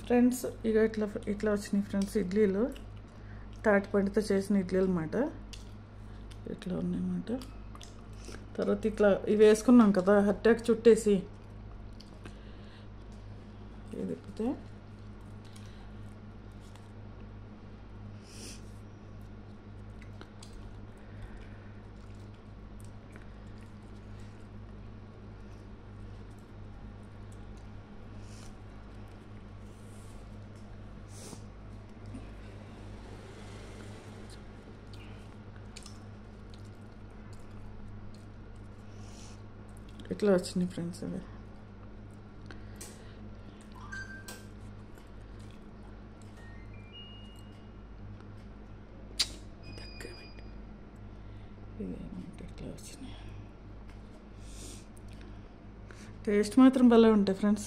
Friends ఇక ఇట్లా వచ్చినాయి ఫ్రెండ్స్ ఇడ్లీలు, తాటిపండితో చేసిన ఇడ్లీలు అన్నమాట. ఇట్లా ఉన్నాయన్నమాట. తర్వాత ఇట్లా ఇవి వేసుకున్నాం కదా అట్టాక్ చుట్టేసి, ఇది తిప్పితే ఇట్లా వచ్చినాయి ఫ్రెండ్స్. ఇవి ఇట్లా వచ్చినాయి. టేస్ట్ మాత్రం భలే ఉంటాయి ఫ్రెండ్స్,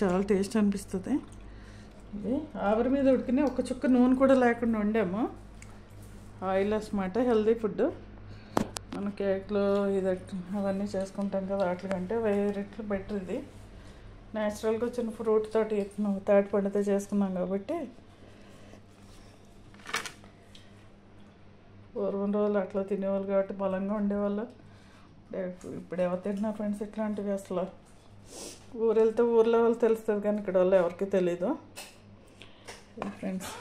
చాలా టేస్ట్ అనిపిస్తుంది. ఇది ఆవిరి మీద ఉడికిన ఒక చుక్క నూనె కూడా లేకుండా వండాము. ఆయిల్ అన్నమాట, హెల్దీ ఫుడ్. మన కేక్లో ఇది అవన్నీ చేసుకుంటాం కదా, వాటికంటే వేరేట్లు బెటర్. ఇది న్యాచురల్గా వచ్చిన ఫ్రూట్ తోటి తాటిపండుతో చేసుకున్నాం కాబట్టి పూర్వం రోజులు అట్లా తినేవాళ్ళు కాబట్టి బలంగా ఉండేవాళ్ళు. ఇప్పుడు ఎవరు తింటున్నారు ఫ్రెండ్స్ ఇట్లాంటివి? అసలు ఊరు వెళ్తే ఊర్లో వాళ్ళు తెలుస్తుంది కానీ ఇక్కడ వాళ్ళు ఎవరికి తెలీదు ఫ్రెండ్స్.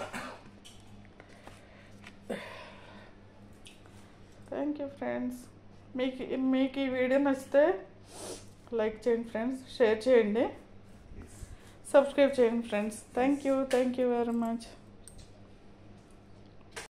Thank you friends. మీకు ఈ వీడియో నచ్చితే లైక్ చేయండి ఫ్రెండ్స్, షేర్ చేయండి, సబ్స్క్రైబ్ చేయండి friends. Thank you very much.